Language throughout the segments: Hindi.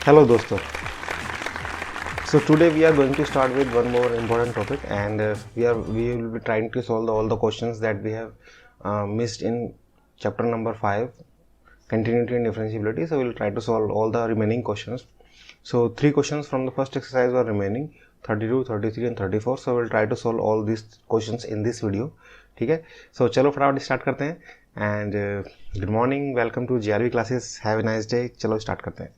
Hello दोस्तों. So today we are going to start with one more important topic, and we will be trying to solve all the questions that we have missed in chapter number 5, continuity and differentiability. So we will try to solve all the remaining questions. So 3 questions from the first exercise are remaining, 32, 33 and 34. So we will try to solve all these questions in this video. ठीक है. So चलो फटाफट स्टार्ट करते हैं. And good morning, welcome to GRV classes. Have a nice day. चलो स्टार्ट करते हैं.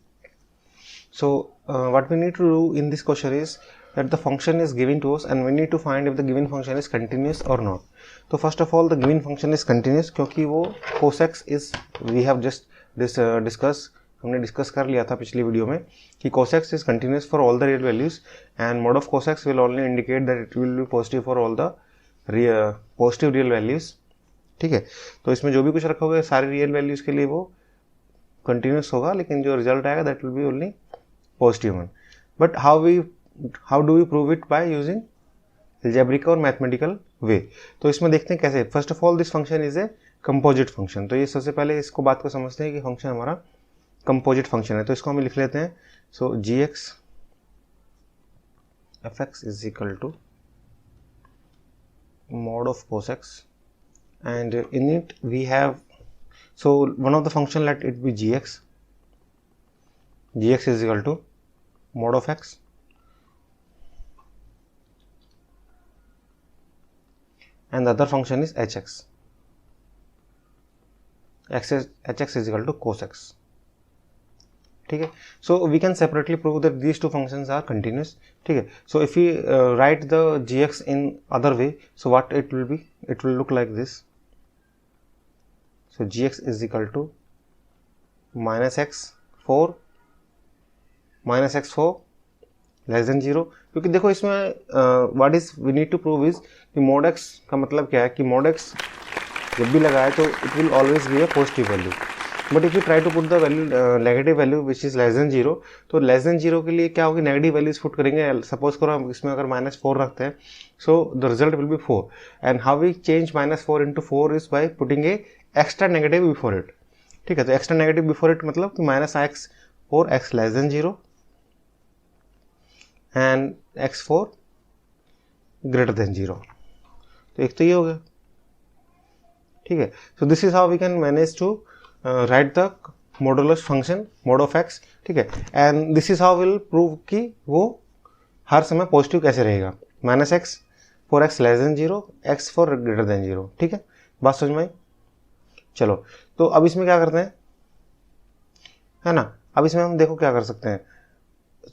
So what we need to do in this question is that the function is given to us and we need to find if the given function is continuous or not. So first of all the given function is continuous क्योंकि वो cos x is we have just हमने डिस्कस कर लिया था पिछली वीडियो में कि cos x is continuous for all the real values and mod of cos x will only indicate that it will be positive for all the positive real values. ठीक है. तो इसमें जो भी कुछ रखा हुआ है सारे रियल वैल्यूज के लिए वो कंटिन्यूस होगा, लेकिन जो रिजल्ट आएगा that will be only positive one. But how do we prove it by using algebraic और मैथमेटिकल वे. तो इसमें देखते हैं कैसे. First of all this function is a composite function. तो ये सबसे पहले इसको बात को समझते हैं कि फंक्शन हमारा कंपोजिट फंक्शन है. तो इसको हम लिख लेते हैं. So G X F x is equal to mod of cos x, and in it we have, so one of the function, let it be gx is equal to mod of x and the other function is hx is equal to cos x. ठीक है. So we can separately prove that these two functions are continuous. ठीक है. So if you write the G X in other way, so what it will be, it will look like this. So G x is equal to minus X for less than zero. क्योंकि देखो इसमें what is we need to prove is कि मोड एक्स का मतलब क्या है कि मोड एक्स जब भी लगाए तो it will always be a positive value. But if you try to put the value negative value which is less than zero, तो लेस देन जीरो के लिए क्या होगी, नेगेटिव वैल्यूज पुट करेंगे. सपोज करो हम इसमें अगर -4 रखते हैं, so the result will be 4. And how we change -4 into 4 is by putting a extra negative before it. ठीक है. तो एक्स्ट्रा नेगेटिव बिफोर इट मतलब कि -x4 x less than zero and x4 greater than zero. तो एक तो ये हो गया. ठीक है. So this is how we can manage to write the modulus function mod of x. ठीक है. And this is how will prove कि वो हर समय पॉजिटिव कैसे रहेगा. -x 4x less than zero, x4 greater than zero. ठीक है. बात समझ में आई. चलो तो अब इसमें क्या करते हैं, है ना. अब इसमें हम देखो क्या कर सकते हैं.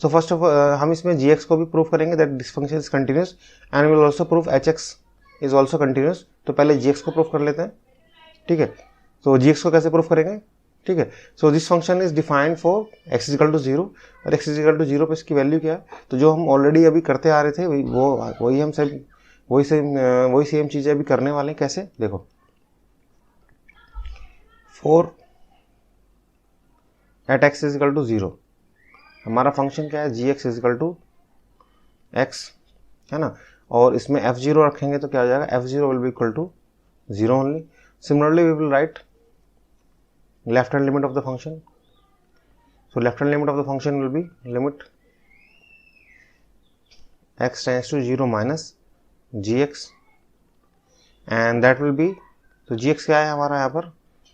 तो फर्स्ट ऑफ हम इसमें gx को भी प्रूव करेंगे that this function is continuous and will also prove hx is also continuous. तो पहले gx को प्रूव कर लेते हैं. ठीक है. तो gx को कैसे प्रूफ करेंगे. ठीक है. So this function is defined for x is equal to 0 और x इज इक्वल टू 0 पे इसकी वैल्यू क्या है. तो जो हम ऑलरेडी अभी करते आ रहे थे वही सेम चीज़ें अभी करने वाले हैं. कैसे देखो, 4 at x is equal to 0 हमारा फंक्शन क्या है, gx is equal to x, है ना. और इसमें f0 रखेंगे तो क्या हो जाएगा, f0 will be equal to 0 only. Similarly, we will write left hand limit of the function. So left hand limit of the function will be limit x tends to 0 minus gx, and that will be, so gx क्या है हमारा यहाँ पर,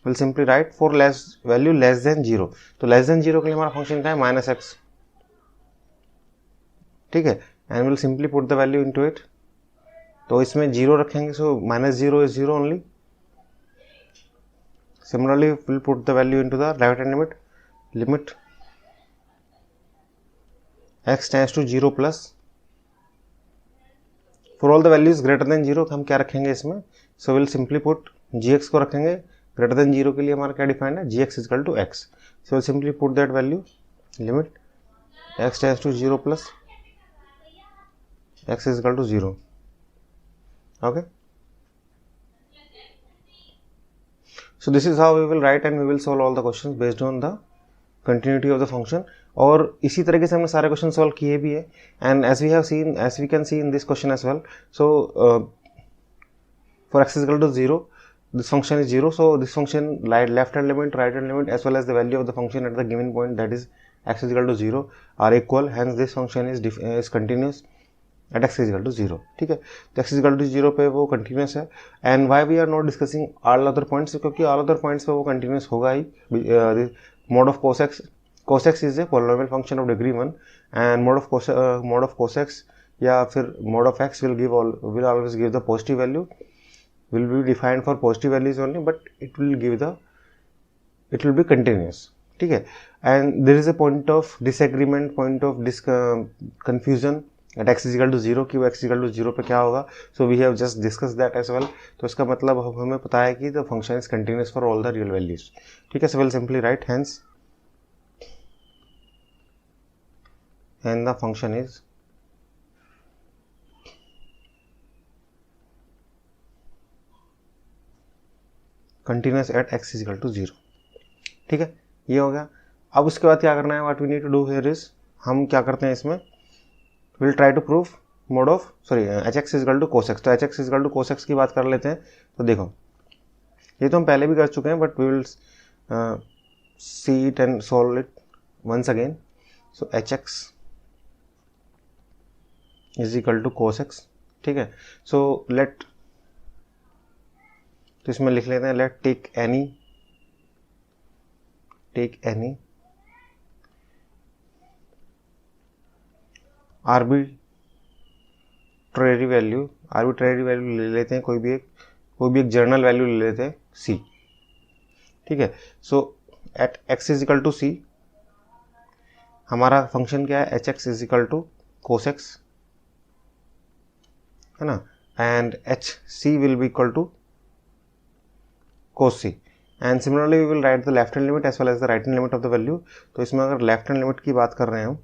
will simply write for value less than 0. तो less than 0 के लिए हमारा फंक्शन क्या है, -x. ठीक है. and we'll simply put the value into it. तो इसमें 0 रखेंगे, so -0 is 0 only. Similarly, we'll put the value into the right hand limit x tends to 0 plus, for all the values greater than 0 हम क्या रखेंगे इसमें, so we'll simply put gx को रखेंगे. greater than 0 के लिए हमारा क्या डिफाइंड है, gx is equal to x. so we'll simply put that value limit x tends to 0 plus x is equal to 0. okay. So this is how we will write and we will solve all the questions based on the continuity of the function. और इसी तरीके से हमने सारे क्वेश्चन सॉल्व किए भी है. And as we can see in this question as well. So for x is equal to 0 this function is 0, so this function left hand limit, right hand limit as well as the value of the function at the given point, that is x is equal to 0 are equal, hence this function is continuous at x is equal to 0. ठीक है, तो x is equal to 0 पे वो continuous है. And why we are not discussing all other points, क्योंकि all other points पे वो continuous होगा ही. Mode of cos x is a polynomial function of degree 1 and mode of cos x या फिर mode of x will always give the positive value, will be defined for positive values only, but it will be continuous. ठीक है, and there is a point of disagreement, point of confusion at x is equal to 0 कि वो x is equal to 0 पे क्या होगा. So we have just discussed that as well. तो इसका मतलब हमें पता है कि the function is continuous for all the real values. ठीक है, so we'll simply write hence and the function is continuous at x is equal to 0. ठीक है, ये हो गया. अब उसके बाद क्या करना है, what we need to do here is, हम क्या करते हैं इसमें, we'll try to prove hx is equal to cos x. तो hx is equal to cos x की बात कर लेते हैं. तो देखो ये तो हम पहले भी कर चुके हैं, but we will see it and solve it once again. So hx is equal to cos x. ठीक है, so तो इसमें लिख लेते हैं let take any arbitrary value ले लेते हैं, कोई भी एक जर्नल वैल्यू ले लेते हैं c. ठीक है, so at x is equal to c हमारा फंक्शन क्या है, hx is equal to cos x है ना, and hc will be equal to cos c. And similarly we will write the left hand limit as well as the right hand limit of the value. तो इसमें अगर लेफ्ट हैंड लिमिट की बात कर रहे हैं हम,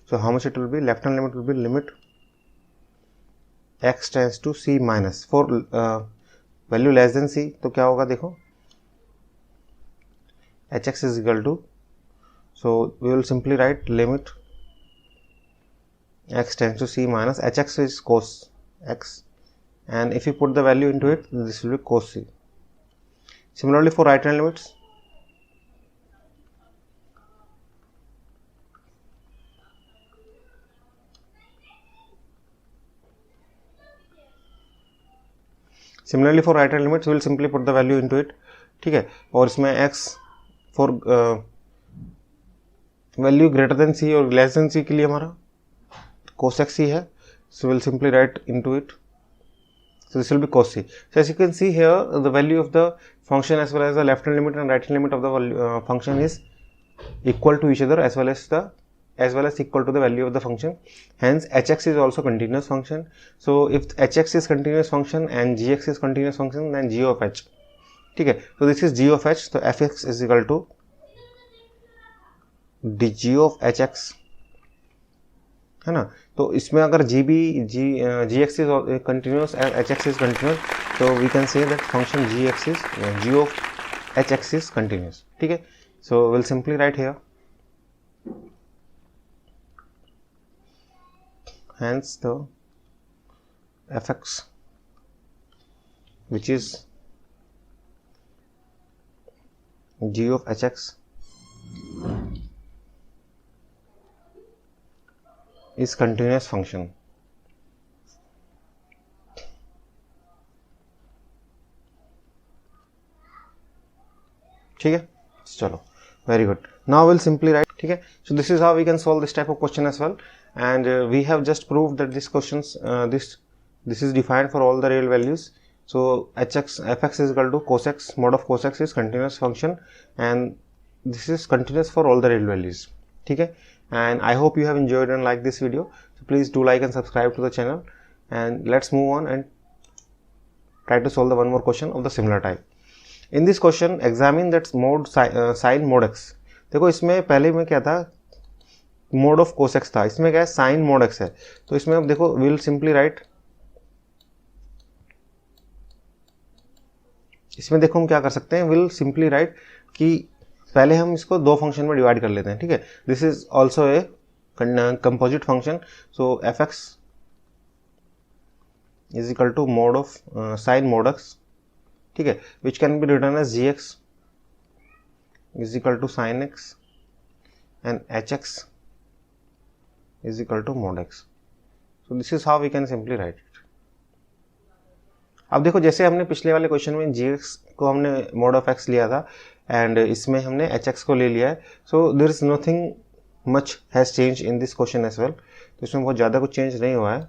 so how much it will be, left hand limit will be limit x tends to c minus, for value less than c तो क्या होगा, देखो hx is equal to, so we will simply write limit x tends to c minus, hx is cos x, and if you put the value into it, this will be cos c. Similarly for right hand limits, we will simply put the value into it. ठीक है, और इसमें x for value greater than c और less than c के लिए हमारा cos x ही है, so we'll simply write into it, so this will be cos c. So as you can see here, the value of the function as well as the left hand limit and right hand limit of the function is equal to each other as well as equal to the value of the function. Hence hx is also continuous function. So if hx is continuous function and gx is continuous function, then g of h, ठीक है, so this is g of h, so fx is equal to dg of hx है ना. तो इसमें अगर gx is continuous and hx is continuous, so we can say that function g of hx is continuous. ठीक है, so we'll simply write here hence the fx, which is g of hx, is continuous function. ठीक है, चलो, very good. Now we'll simply write. ठीक है, so this is how we can solve this type of question as well, and we have just proved that this questions this is defined for all the real values. So fx is equal to cos x, mod of cos x is continuous function, and this is continuous for all the real values. ठीक है, and I hope you have enjoyed and liked this video. So please do like and subscribe to the channel, and let's move on and try to solve the one more question of the similar type. In this question, examine that mode sin mod x. देखो इसमें पहले में क्या था, मोड ऑफ cos x था, इसमें क्या है, साइन मोड x है. तो इसमें अब देखो विल सिंपली राइट, इसमें देखो हम क्या कर सकते हैं, विल सिंपली राइट कि पहले हम इसको दो फंक्शन में डिवाइड कर लेते हैं. ठीक है, this is also a composite function. So F x is equal to mod of sine mod X. ठीक है, which can be return as G x is equal to sine X, and hx is equal to mod x. So this is how we can simply write it. अब देखो जैसे हमने पिछले वाले क्वेश्चन में gx को हमने mod of x लिया था एंड इसमें हमने hx को ले लिया है. So there is nothing much has change in this question as well. तो इसमें बहुत ज़्यादा कुछ चेंज नहीं हुआ है.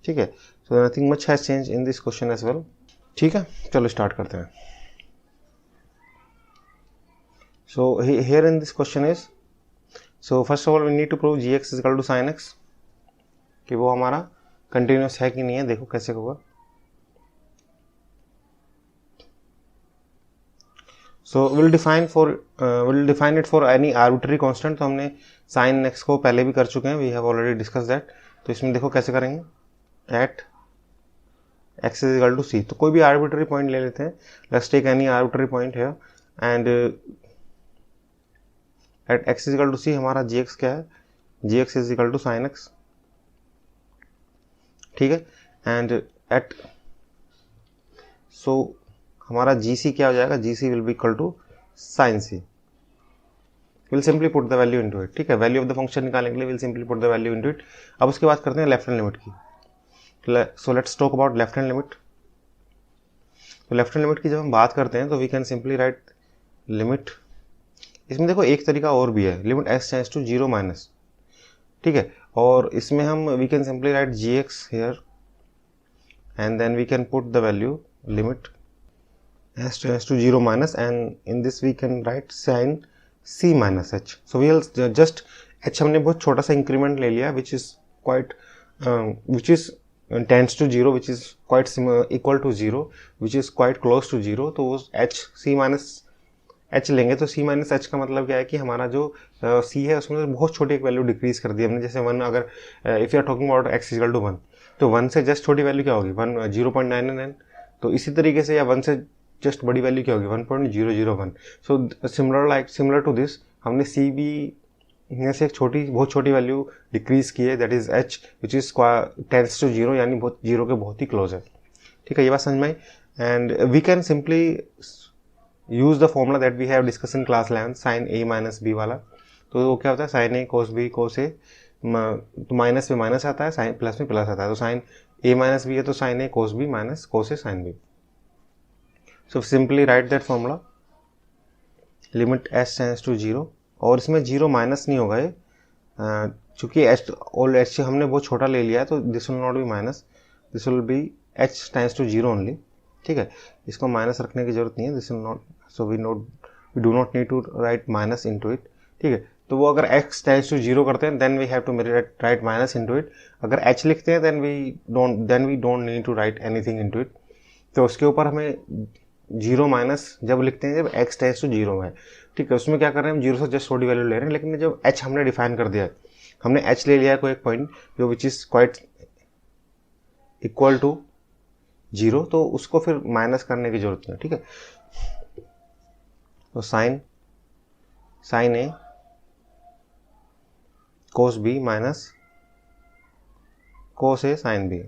ठीक है, so nothing much has change in this question as well. ठीक है, चलो स्टार्ट करते हैं. So here in this question is, so first of all we need to prove gx is equal to sin x, कि वो हमारा कंटिन्यूस है कि नहीं है. देखो कैसे होगा. So we'll define it for any arbitrary constant. तो हमने sin x को पहले भी कर चुके हैं, we have already discussed that. तो इसमें देखो कैसे करेंगे. at x is equal to c, तो कोई भी arbitrary point ले लेते हैं. Let's take any arbitrary point here and at x is equal to c हमारा gx क्या है. gx is equal to sin x. ठीक है, एंड एट सो हमारा gc क्या हो जाएगा. gc will be equal to sin c. Will simply put the value into it. ठीक है, वैल्यू ऑफ द फंक्शन निकालने के लिए will simply put the value into it. अब उसके बाद करते हैं लेफ्ट हैंड लिमिट की. So let's talk about left hand limit. तो लेफ्ट हैंड लिमिट की जब हम बात करते हैं तो we can simply write limit. इसमें देखो एक तरीका और भी है, limit s tends to 0 minus. ठीक है, और इसमें हम we can simply write gx here and then we can put the value limit s tends to 0 minus and in this we can write sin c minus h. So we will just h हमने बहुत छोटा सा इंक्रीमेंट ले लिया which is quite which is tends to 0 which is quite equal to 0 which is quite close to 0. तो h c माइनस h लेंगे तो c माइनस h का मतलब क्या है कि हमारा जो c है उसमें बहुत छोटी एक वैल्यू डिक्रीज कर दी हमने. जैसे 1 अगर if you are talking about x equal to 1, तो 1 से जस्ट छोटी वैल्यू क्या होगी 0.99. तो इसी तरीके से या 1 से जस्ट बड़ी वैल्यू क्या होगी 1.001. सो सिमिलर टू दिस हमने c भी में से एक बहुत छोटी वैल्यू डिक्रीज की है, that is h which is tends to 0, यानी बहुत 0 के बहुत ही क्लोज है. ठीक है, ये बात समझ में आई. And we can simply use the formula that we have discuss in class 11 sine a minus b वाला. तो वो क्या होता है sine a cos b cos a, तो माइनस में माइनस आता है, साइन प्लस में प्लस आता है. तो साइन a माइनस b है तो sine a cos b minus cos a sine b. So simply write that formula limit s tends to 0. और इसमें 0 माइनस नहीं होगा ये, चूँकि h हमने बहुत छोटा ले लिया है तो this will not be minus, this will be h tends to 0 only. ठीक है, इसको माइनस रखने की जरूरत नहीं है. This will not, so we do not need to write minus into it. ठीक है, तो वो अगर x टेंड्स टू 0 करते हैं then we have to write minus into it. अगर h लिखते हैं then we don't need to write anything into it. तो उसके ऊपर हमें 0 माइनस जब लिखते हैं जब x टेंड्स टू 0 है. ठीक है, उसमें क्या कर रहे हैं हम 0 से जस्ट छोटी वैल्यू ले रहे हैं. लेकिन जब h हमने डिफाइन कर दिया है, हमने h ले लिया है कोई एक पॉइंट जो which is quite equal to 0, तो उसको फिर माइनस करने की जरूरत नहीं है. ठीक है, तो sine a cos b minus cos a sine b.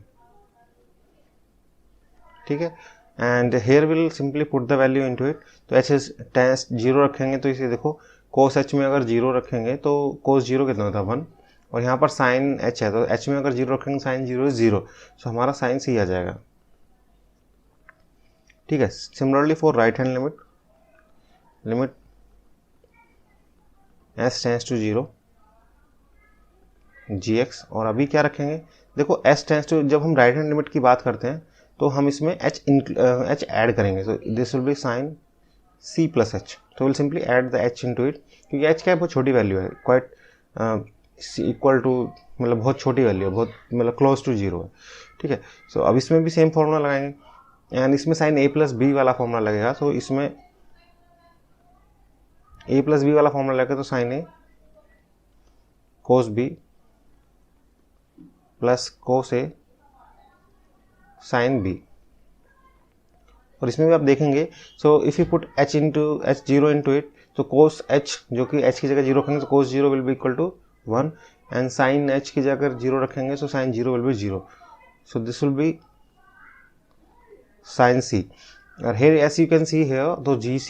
ठीक है, and here will simply put the value into it. तो h टेंस 0 रखेंगे तो इसे देखो कोस h में अगर 0 रखेंगे तो कोस 0 कितना होता है 1, और यहाँ पर साइन h है तो h में अगर 0 रखेंगे साइन 0 इज 0. सो हमारा साइन c आ जाएगा. ठीक है, similarly for right hand limit s tends to 0 gx. और अभी क्या रखेंगे देखो s टेंड्स टू, जब हम राइट हैंड लिमिट की बात करते हैं तो हम इसमें h ऐड करेंगे. So this will be sine c plus h. तो will simply add the h into it, क्योंकि h क्या है बहुत छोटी वैल्यू है, क्वाइट इक्वल टू मतलब बहुत छोटी वैल्यू है, बहुत मतलब क्लोज टू 0 है. ठीक है, सो अब इसमें भी सेम फॉर्मूला लगाएंगे एंड इसमें साइन a प्लस b वाला फॉर्मूला लगेगा. तो इसमें a प्लस b वाला फॉर्मूला लगेगा तो sine a cos b plus cos a sine b. और इसमें भी आप देखेंगे so if you put h0 into it, तो कोस h जो कि h की जगह 0 रखेंगे तो cos 0 will be equal to 1 and sine h की जगह 0 रखेंगे तो sine 0 will be 0. So this will be sine c. और here as you can see here, तो gc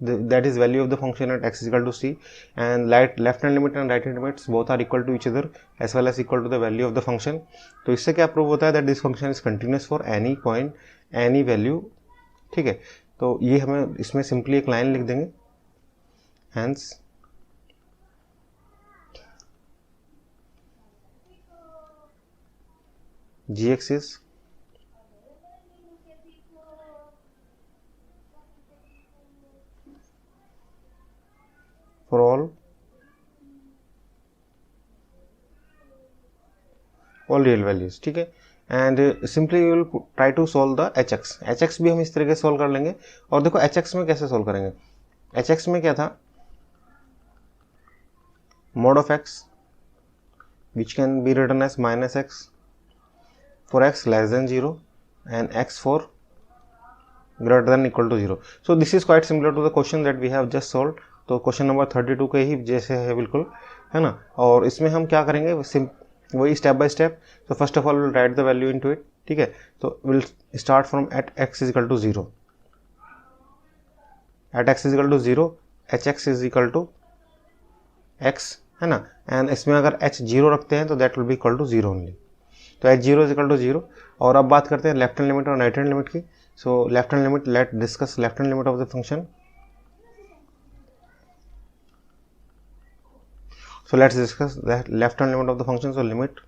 that is value of the function at x is equal to c, and left hand limit and right hand limits both are equal to each other as well as equal to the value of the function. तो इससे क्या प्रूव होता है that this function is continuous for any point any value. ठीक है, तो ये हमें इसमें सिंपली एक लाइन लिख देंगे, hence gx is for all real values. ठीक है, and simply we will try to solve the hx भी हम इस तरीके से सॉल्व कर लेंगे. और देखो hx में कैसे सॉल्व करेंगे. hx में क्या था, mod of x which can be written as minus x for x less than 0 and x for greater than equal to 0. So this is quite similar to the question that we have just solved. तो क्वेश्चन नंबर 32 के ही जैसे है बिल्कुल, है ना. और इसमें हम क्या करेंगे, वही स्टेप बाय स्टेप. तो first of all will write the value into it. ठीक है, तो will start from at x is equal to 0. At x is equal to 0 hx is equal to x, है ना. एंड इसमें अगर h 0 रखते हैं तो that will be equal to 0 only. तो h 0 इज इक्वल टू 0. और अब बात करते हैं लेफ्ट हैंड लिमिट और राइट हैंड लिमिट की. So left hand limit, let discuss left hand limit of the function. So let's discuss the left hand limit of the function. So limit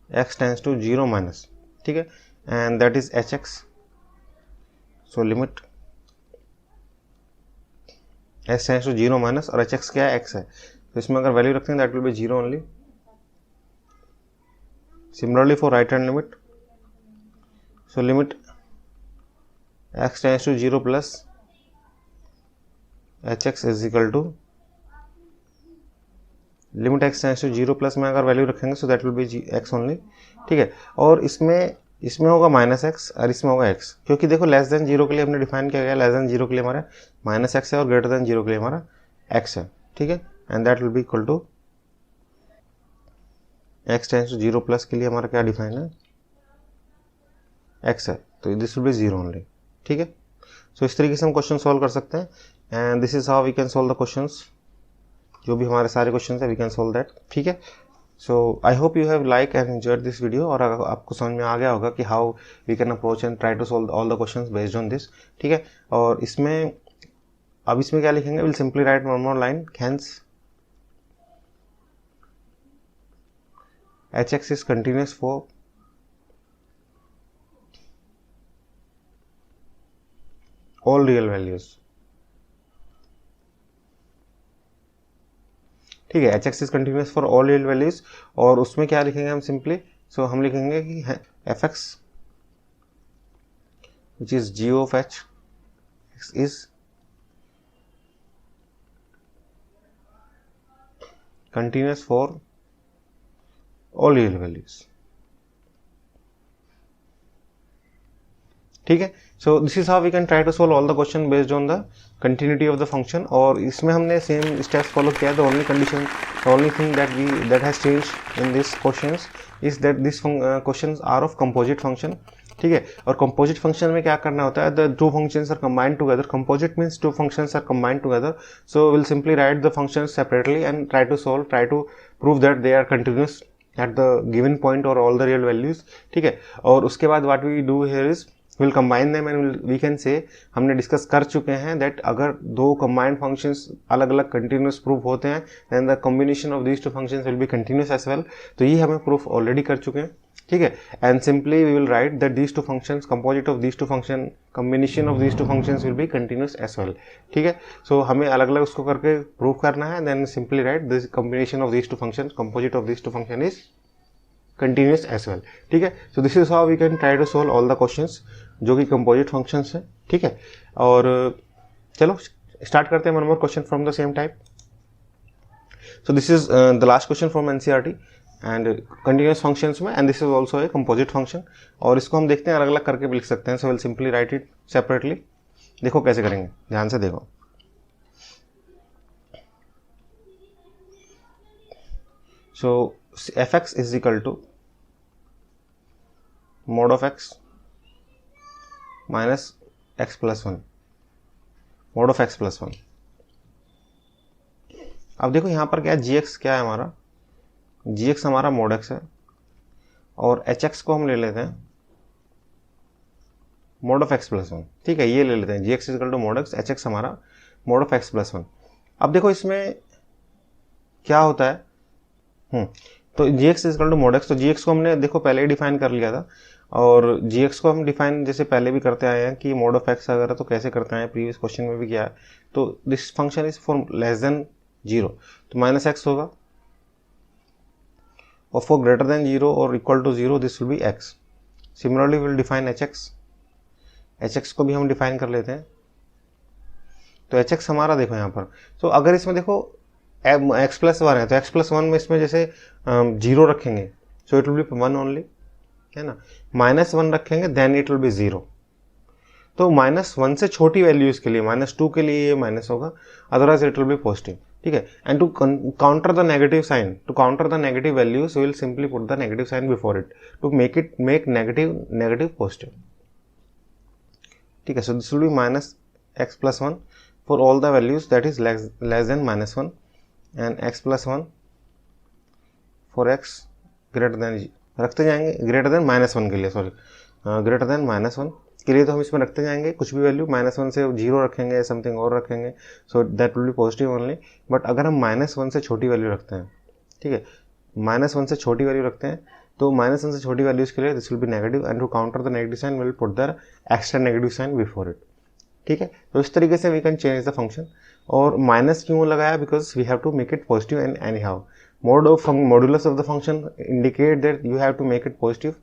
x tends to 0 minus, ठीक है, and that is hx. So limit x tends to 0 minus और hx क्या है, x है. तो इसमें अगर वैल्यू रखते हैं that will be 0 only. Similarly for right hand limit. So limit x tends to 0 plus hx is equal to limit x tends to 0 plus में अगर वैल्यू रखेंगे so that will be x only. ठीक है, और इसमें होगा माइनस x और इसमें होगा x, क्योंकि देखो लेस देन 0 के लिए हमने डिफाइन किया गया, लेस देन 0 के लिए हमारा माइनस x है और ग्रेटर देन 0 के लिए हमारा x है. ठीक है, and that will be equal to x tends to 0 plus के लिए हमारा क्या डिफाइन है, x है, तो दिस विल बी 0 ओनली. ठीक है, सो इस तरीके से हम क्वेश्चन सॉल्व कर सकते हैं. And this is how we can solve the questions. जो भी हमारे सारे क्वेश्चन है वी कैन सॉल्व दैट. ठीक है, so I hope you have like and enjoyed this video, और आपको समझ में आ गया होगा कि how we can approach and try to solve all the questions based on this. ठीक है, और इसमें क्या लिखेंगे, will simply write one more line, hence hx is continuous for all real values. ठीक है, hx is continuous for all real values. और उसमें क्या लिखेंगे हम सिंपली, सो हम लिखेंगे कि fx which is g of h is continuous for all real values. ठीक है, so this is how we can try to solve all the question based on the continuity of the function. और इसमें हमने सेम स्टेप्स फॉलो किया. The only condition, the only thing that has changed in this questions is that this questions are of composite function. ठीक है, और कंपोजिट फंक्शन में क्या करना होता है, the two functions are combined together. Composite means two functions are combined together. So will simply write the functions separately and try to prove that they are continuous at the given point और ऑल द रियल वैल्यूज. ठीक है, और उसके बाद what we do here is will combine them and we can say, हमने डिस्कस कर चुके हैं दैट अगर दो कंबाइंड फंक्शंस अलग अलग कंटिन्यूअस प्रूफ होते हैं then the combination of these two functions will be continuous as well. तो ये हमें प्रूफ ऑलरेडी कर चुके हैं. ठीक है, and simply we will write that these two functions composite of these two function combination of these two functions will be continuous as well. ठीक है, सो हमें अलग अलग उसको करके प्रूफ करना है. Then simply write this combination of these two function composite of these two function is continuous as well. ठीक है, so this is how we can try to solve all the questions जो कि कंपोजिट फंक्शंस हैं. ठीक है, और चलो स्टार्ट करते हैं one more question from the same type. So this is the last question from NCERT and continuous functions में, and this is also a composite function. और इसको हम देखते हैं अलग अलग करके भी लिख सकते हैं. सो will simply right it separately. देखो कैसे करेंगे, ध्यान से देखो. सो fx is equal to mod of x minus x plus 1, mod of x plus 1. अब देखो यहाँ पर क्या है, जी एक्स क्या है हमारा, जी एक्स हमारा मोड एक्स है और एच एक्स को हम ले लेते हैं mod of X plus one. ठीक है, ये ले लेते हैं G X is equal to mod X, H x हमारा mod of X plus one. अब देखो इसमें क्या होता है, तो G X is equal to mod X, तो जी एक्स को हमने देखो पहले ही डिफाइन कर लिया था, और जी एक्स को हम डिफाइन जैसे पहले भी करते आए हैं कि मोड ऑफ एक्स अगर तो कैसे करते हैं, प्रीवियस क्वेश्चन में भी किया है। तो this function is for less than zero, तो माइनस एक्स होगा, और फॉर ग्रेटर देन जीरो और equal to zero this will be x. Similarly will define h x, H x को भी हम डिफाइन कर लेते हैं। तो एच एक्स हमारा देखो यहाँ पर, तो अगर इसमें देखो एक्स प्लस वन है, तो एक्स प्लस वन में इसमें जैसे जीरो रखेंगे so it will be one only, है ना। माइनस वन रखेंगे then it will be zero. तो माइनस वन से छोटी वैल्यूज के लिए, माइनस टू के लिए ये माइनस होगा, otherwise it will be positive. ठीक है, and to counter the negative sign, to counter the negative values will simply put the negative sign before it to make negative positive. ठीक है, so this will be minus x plus one for all the values that is less than minus one, and x plus one for x greater than, रखते जाएंगे ग्रेटर देन माइनस वन के लिए, sorry greater than minus one के लिए तो हम इसमें रखते जाएंगे कुछ भी वैल्यू, माइनस वन से जीरो रखेंगे, समथिंग और रखेंगे, so that will be positive only. But अगर हम माइनस वन से छोटी वैल्यू रखते हैं, ठीक है, माइनस वन से छोटी वैल्यू रखते हैं, तो माइनस वन से छोटी वैल्यूज के लिए this will be negative, and to counter the negative sign will put the extra negative sign before it. ठीक है, तो इस तरीके से we can change the function. और माइनस क्यों लगाया, because we have to make it positive and anyhow modulus of the function indicate that you have to make it positive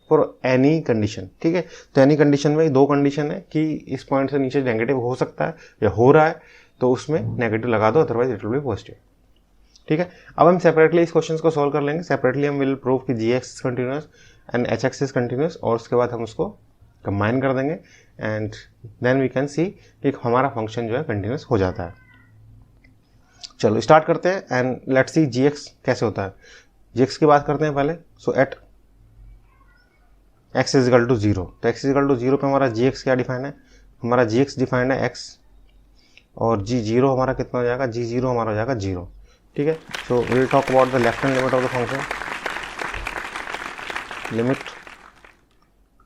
for any condition। ठीक है, तो एनी कंडीशन में दो कंडीशन है कि इस पॉइंट से नीचे नेगेटिव हो सकता है या हो रहा है, तो उसमें नेगेटिव लगा दो, otherwise it will be positive. ठीक है, अब हम सेपरेटली इस क्वेश्चन को सॉल्व कर लेंगे। सेपरेटली हम विल प्रूव कि G x is continuous and H x is continuous, और उसके बाद हम उसको कंबाइन कर देंगे, and then we can see कि हमारा फंक्शन जो है कंटिन्यूस हो जाता है। चलो स्टार्ट करते हैं, and let's see g x कैसे होता है। जी एक्स की बात करते हैं पहले। So at x is equal to zero, तो x is equal to zero पे हमारा जी एक्स क्या डिफाइन है, हमारा जी एक्स डिफाइंड है एक्स, और जी जीरो हमारा कितना हो जाएगा, जी जीरो हमारा हो जाएगा जीरो। ठीक है, so will talk about the left hand limit of the function. Limit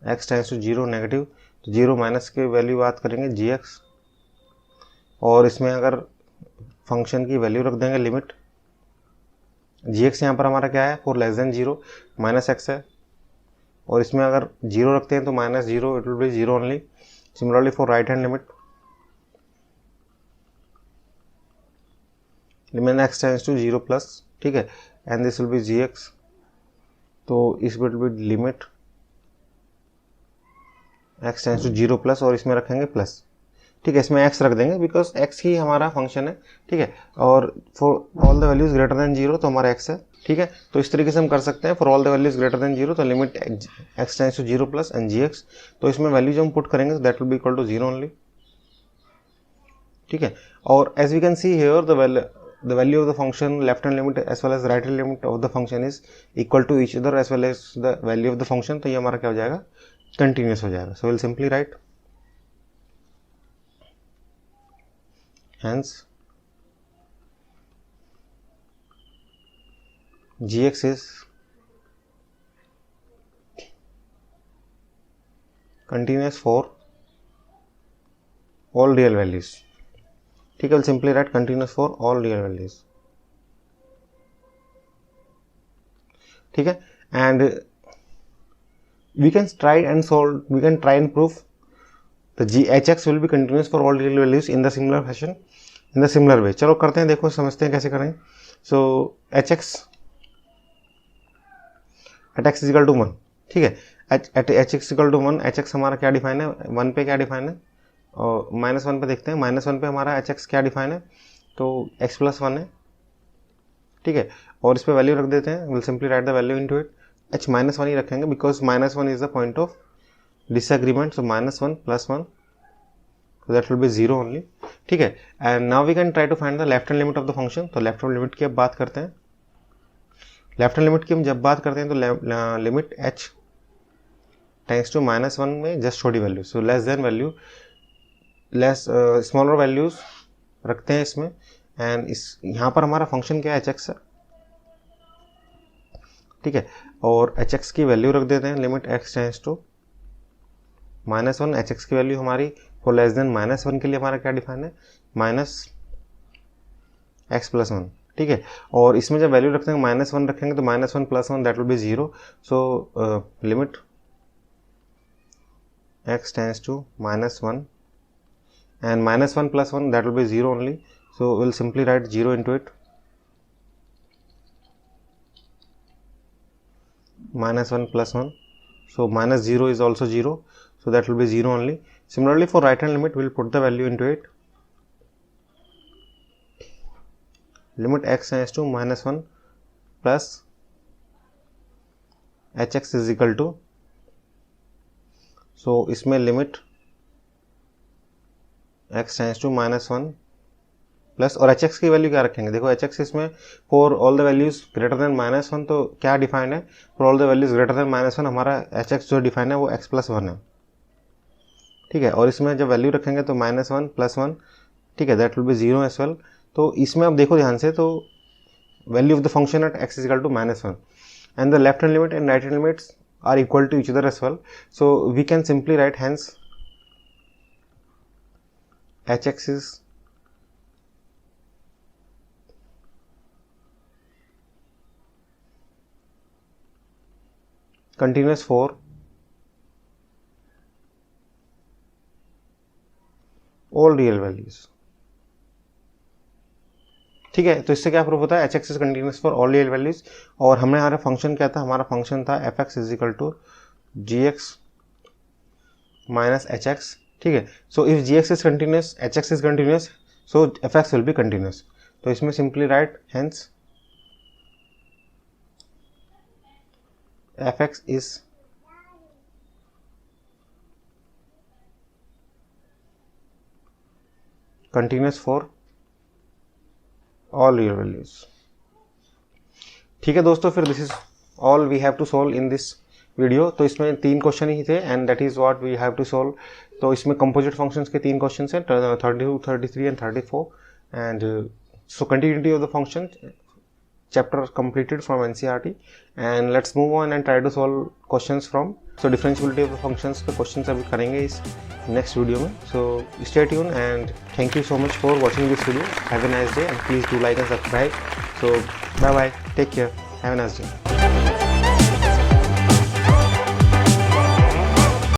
x tends to zero negative, तो जीरो माइनस के वैल्यू बात करेंगे जी एक्स, और इसमें अगर फंक्शन की वैल्यू रख देंगे लिमिट जी एक्स, यहाँ पर हमारा क्या है for less than zero minus x है, और इसमें अगर जीरो रखते हैं तो minus zero, it will be zero only. Similarly for right hand limit limit x tends to zero plus, ठीक है, and this will be g x, तो this will be limit x tends to zero plus, और इसमें रखेंगे प्लस। ठीक है, इसमें x रख देंगे बिकॉज x ही हमारा फंक्शन है। ठीक है, और for all the values greater than zero तो हमारा x है। ठीक है, तो इस तरीके से हम कर सकते हैं for all the values greater than zero, तो limit x tends to zero plus and gx, तो इसमें वैल्यू जो हम पुट करेंगे that will be equal to zero only. ठीक है, और as we can see here the value of the function left hand limit as well as right hand limit of the function is equal to each other as well as the value of the function, तो ये हमारा क्या हो जाएगा, कंटिन्यूस हो जाएगा। सो will simply right hence gx is continuous for all real values। ठीक है, simply write continuous for all real values। ठीक है, and we can try and prove the hx will be continuous for all real values in the similar fashion, in the similar way। चलो करते हैं, देखो समझते हैं कैसे करें। So h x at x is equal to one, ठीक है, at h x is equal to one, h x हमारा क्या डिफाइन है, वन पे क्या डिफाइन है, और माइनस वन पे देखते हैं, माइनस वन पे हमारा एच एक्स क्या डिफाइन है, तो एक्स प्लस वन है। ठीक है, और इस पर वैल्यू रख देते हैं, will simply write the value into it, h minus one ही रखेंगे because minus one is the point of disagreement, so minus 1 plus 1, so that will be 0 only। ठीक है, and now we can try to find the left hand limit of the function। तो left hand limit की अब बात करते हैं। left hand limit की हम जब बात करते हैं तो limit h tends to minus one में जस्ट छोटी value, so less than value, less smaller values रखते हैं इसमें, एंड इस यहाँ पर हमारा फंक्शन क्या है, एच एक्स है, ठीक है, और एच एक्स की वैल्यू रख देते हैं limit x tends to -1। H x की वैल्यू हमारी फॉर लेस देन -1 के लिए हमारा क्या डिफाइन है, -x+1, ठीक है। और इसमें जब वैल्यू रखते हैं -1 रखेंगे तो -1+1 that will be 0, so limit x tends to -1 and -1+1 that will be 0 only, so we'll simply write 0 into it, -1+1, so -0 is also 0, so that will be 0 only. Similarly for right hand limit, we'll put the value into it, limit x tends to -1 plus hx is equal to, so इसमें limit x tends to -1 plus, और एच एक्स की वैल्यू क्या रखेंगे, देखो एच एक्स इसमें for all the values greater then -1, तो क्या डिफाइंड है, for all the values greater then -1 हमारा एच एक्स जो डिफाइंड है वो x+1 है, ठीक है। और इसमें जब वैल्यू रखेंगे तो -1+1, ठीक है, that will be 0 as well. तो इसमें अब देखो ध्यान से, तो value of the function at x is equal to -1 and the left hand limit and right hand limits are equal to each other as well, so we can simply write hence hx is continuous for all real values, ठीक है। तो इससे क्या प्रूफ होता है, h x is continuous for all real values, और हमने हमारा फंक्शन क्या था, हमारा फंक्शन था f x is equal to g x minus h x, ठीक है। So if g x is continuous, h x is continuous, so F x will be continuous. तो इसमें simply write hence f x is continuous for all real values, ठीक है दोस्तों। फिर this is all we have to solve in this video. तो इसमें 3 क्वेश्चन ही थे and that is what we have to solve. तो इसमें कंपोजिट फंक्शंस के 3 क्वेश्चन हैं, 32, 33 and 34, and so continuity of the function chapter completed from NCERT, and let's move on and try to solve questions from, so differentiability of the functions पे questions अभी करेंगे इस next video में। So stay tuned and thank you so much for watching this video. Have a nice day and please do like and subscribe. So bye bye, take care, have a nice day.